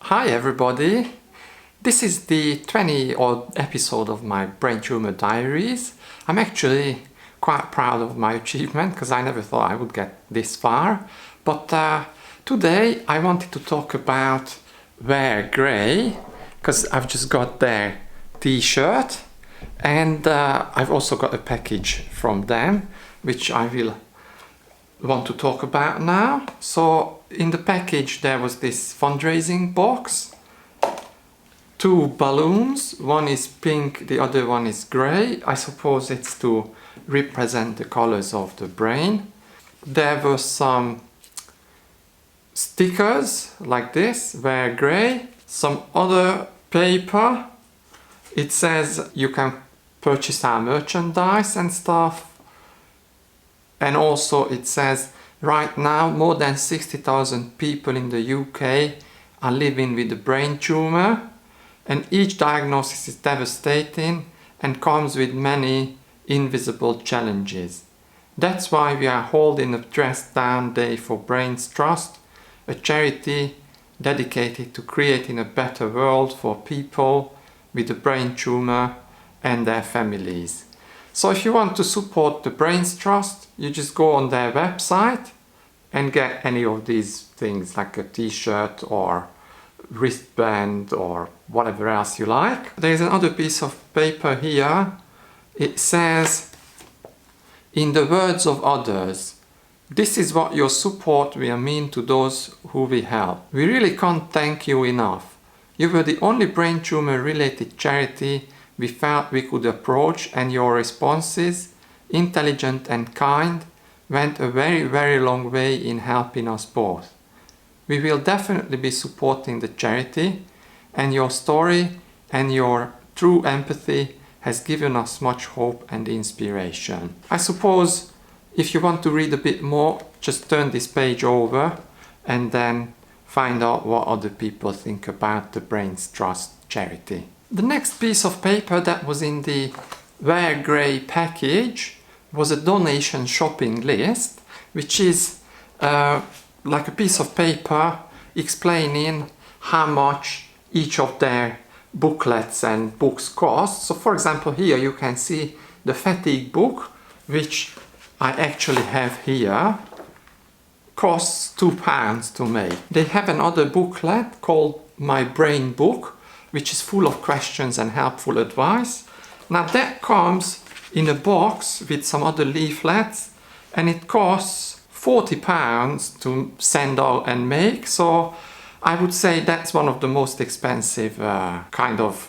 Hi everybody, this is the 20th episode of my Brain Tumour diaries. I'm actually quite proud of my achievement because I never thought I would get this far. But today I wanted to talk about Wear Grey because I've just got their t-shirt and I've also got a package from them which I will want to talk about now. So in the package there was this fundraising box, two balloons, one is pink, the other one is grey. I suppose it's to represent the colors of the brain. There were some stickers like this, Wear Grey, some other paper. It says you can purchase our merchandise and stuff. And also it says right now more than 60,000 people in the UK are living with a brain tumour, and each diagnosis is devastating and comes with many invisible challenges. That's why we are holding a Dress Down Day for Brainstrust, a charity dedicated to creating a better world for people with a brain tumour and their families. So if you want to support the Brainstrust, you just go on their website and get any of these things like a t-shirt or wristband or whatever else you like. There's another piece of paper here. It says, in the words of others, this is what your support will mean to those who we help. We really can't thank you enough. You were the only brain tumour related charity we felt we could approach, and your responses, intelligent and kind, went a very long way in helping us both. We will definitely be supporting the charity, and your story and your true empathy has given us much hope and inspiration. I suppose if you want to read a bit more, just turn this page over and then find out what other people think about the Brainstrust charity. The next piece of paper that was in the Wear Grey package was a donation shopping list, which is like a piece of paper explaining how much each of their booklets and books cost. So for example, here you can see the fatigue book, which I actually have here, costs £2 to make. They have another booklet called My Brain Book, which is full of questions and helpful advice. Now that comes in a box with some other leaflets, and it costs £40 to send out and make. So I would say that's one of the most expensive kind of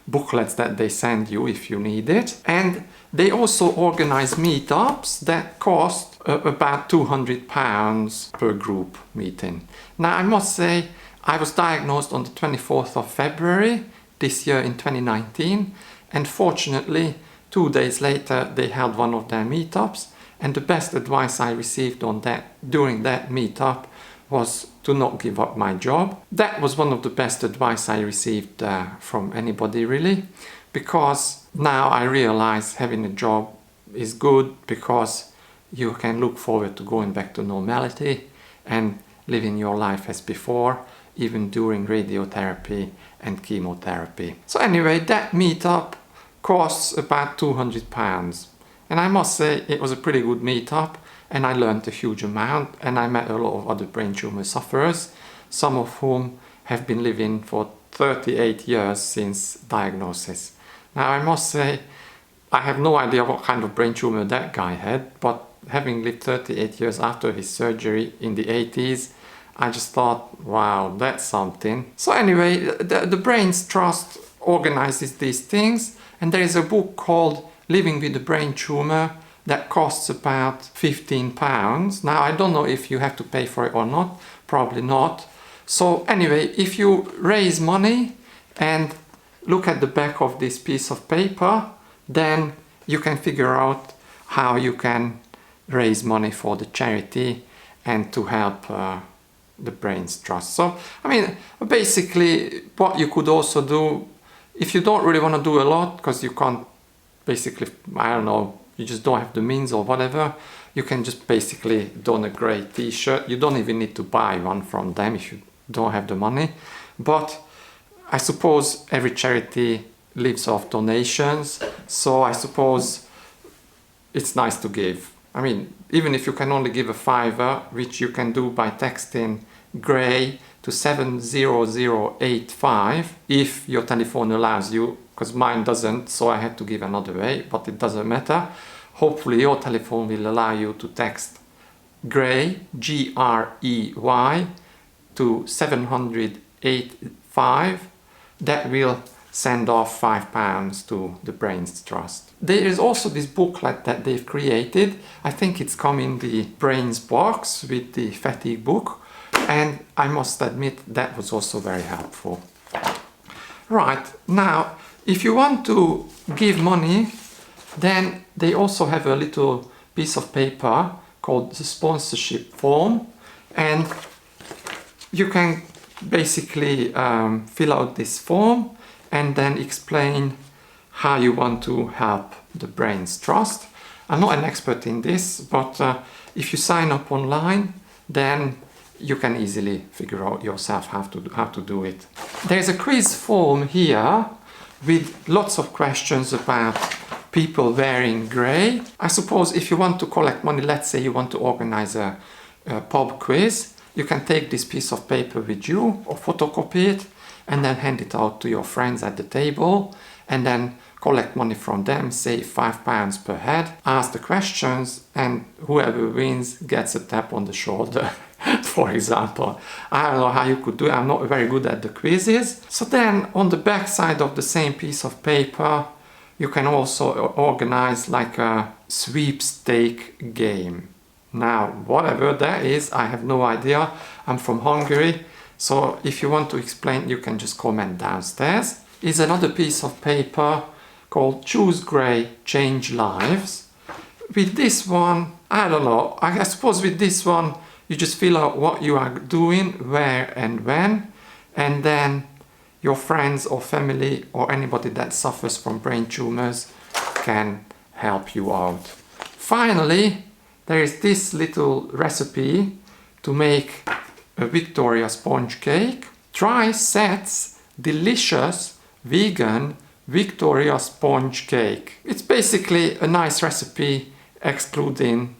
booklets that they send you if you need it. And they also organize meetups that cost about £200 per group meeting. Now I must say, I was diagnosed on the 24th of February this year in 2019, and fortunately 2 days later they held one of their meetups, and the best advice I received on that during that meetup was to not give up my job. That was one of the best advice I received from anybody really, because now I realize having a job is good because you can look forward to going back to normality and living your life as before, even during radiotherapy and chemotherapy. So anyway, that meetup costs about £200, and I must say it was a pretty good meetup, and I learned a huge amount, and I met a lot of other brain tumour sufferers, some of whom have been living for 38 years since diagnosis. Now I must say, I have no idea what kind of brain tumour that guy had, but having lived 38 years after his surgery in the 80s, I just thought, wow, that's something. So anyway, the Brainstrust organizes these things, and there is a book called Living with a Brain Tumour that costs about £15. Now I don't know if you have to pay for it or not, probably not. So anyway, if you raise money and look at the back of this piece of paper, then you can figure out how you can raise money for the charity and to help the Brainstrust. So, I mean, basically what you could also do, if you don't really want to do a lot, because you can't basically, I don't know, you just don't have the means or whatever, you can just basically don a grey t-shirt. You don't even need to buy one from them if you don't have the money. But I suppose every charity lives off donations, so I suppose it's nice to give. I mean, even if you can only give a £5, which you can do by texting Grey to 70085 if your telephone allows you, because mine doesn't, so I had to give another way, but it doesn't matter. Hopefully your telephone will allow you to text Grey, Grey, to 70085. That will send off £5 to the Brainstrust. There is also this booklet that they've created. I think it's come in the Brains box with the fatigue book, and I must admit that was also very helpful. Right, now if you want to give money, then they also have a little piece of paper called the sponsorship form, and you can basically fill out this form and then explain how you want to help the Brainstrust. I'm not an expert in this, but if you sign up online, then you can easily figure out yourself how to do it. There's a quiz form here with lots of questions about people wearing grey. I suppose if you want to collect money, let's say you want to organize a pub quiz, you can take this piece of paper with you or photocopy it and then hand it out to your friends at the table and then collect money from them, say £5 per head, ask the questions, and whoever wins gets a tap on the shoulder, for example. I don't know how you could do it, I'm not very good at the quizzes. So then on the back side of the same piece of paper, you can also organize like a sweepstake game. Now, whatever that is, I have no idea. I'm from Hungary, so if you want to explain, you can just comment downstairs. Is another piece of paper called Choose Grey, Change Lives. With this one, I don't know, I suppose with this one, you just fill out what you are doing, where and when, and then your friends or family or anybody that suffers from brain tumors can help you out. Finally, there is this little recipe to make a Victoria sponge cake. Try Seth's delicious vegan Victoria sponge cake. It's basically a nice recipe excluding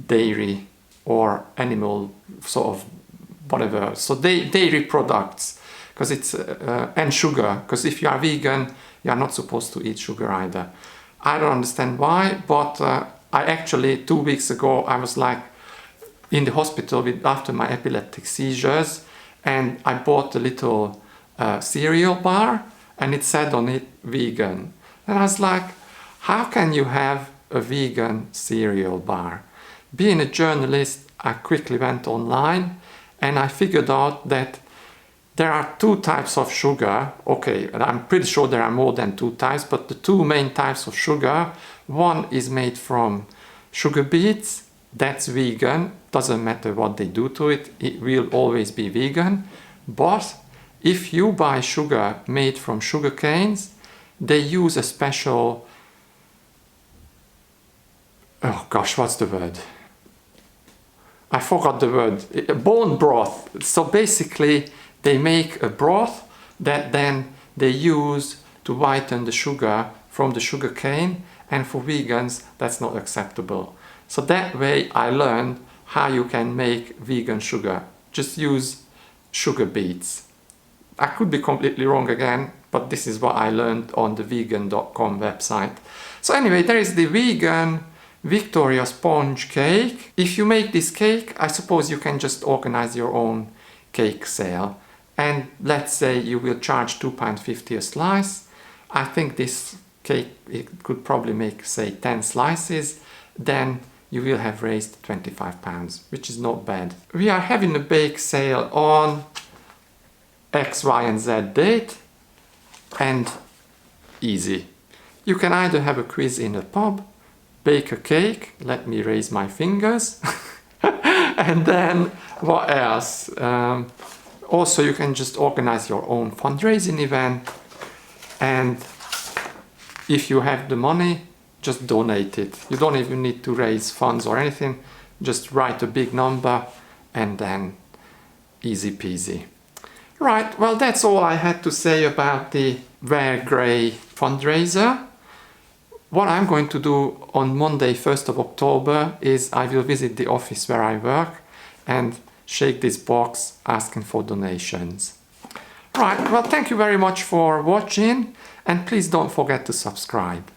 dairy or animal sort of whatever. So dairy products, because it's and sugar, because if you are vegan, you are not supposed to eat sugar either. I don't understand why, but I actually 2 weeks ago I was like in the hospital after my epileptic seizures, and I bought a little cereal bar and it said on it vegan, and I was like, how can you have a vegan cereal bar? Being a journalist, I quickly went online and I figured out that there are 2 types of sugar. Okay, and I'm pretty sure there are more than 2 types, but the 2 main types of sugar, one is made from sugar beets, that's vegan, doesn't matter what they do to it, it will always be vegan. But if you buy sugar made from sugar canes, they use a special, oh gosh, what's the word? I forgot the word. Bone broth. So basically they make a broth that then they use to whiten the sugar from the sugar cane, and for vegans that's not acceptable. So that way I learned how you can make vegan sugar. Just use sugar beets. I could be completely wrong again, but this is what I learned on the vegan.com website. So anyway, there is the vegan Victoria sponge cake. If you make this cake, I suppose you can just organize your own cake sale. And let's say you will charge £2.50 a slice. I think this cake, it could probably make, say, 10 slices. Then you will have raised £25, which is not bad. We are having a bake sale on X, Y, and Z date, and easy. You can either have a quiz in a pub, bake a cake, let me raise my fingers, and then what else? Also, you can just organize your own fundraising event, and if you have the money, just donate it. You don't even need to raise funds or anything, just write a big number and then easy peasy. Right, well, that's all I had to say about the Wear Grey fundraiser. What I'm going to do on Monday, 1st of October, is I will visit the office where I work and shake this box asking for donations. Right, well, thank you very much for watching, and please don't forget to subscribe.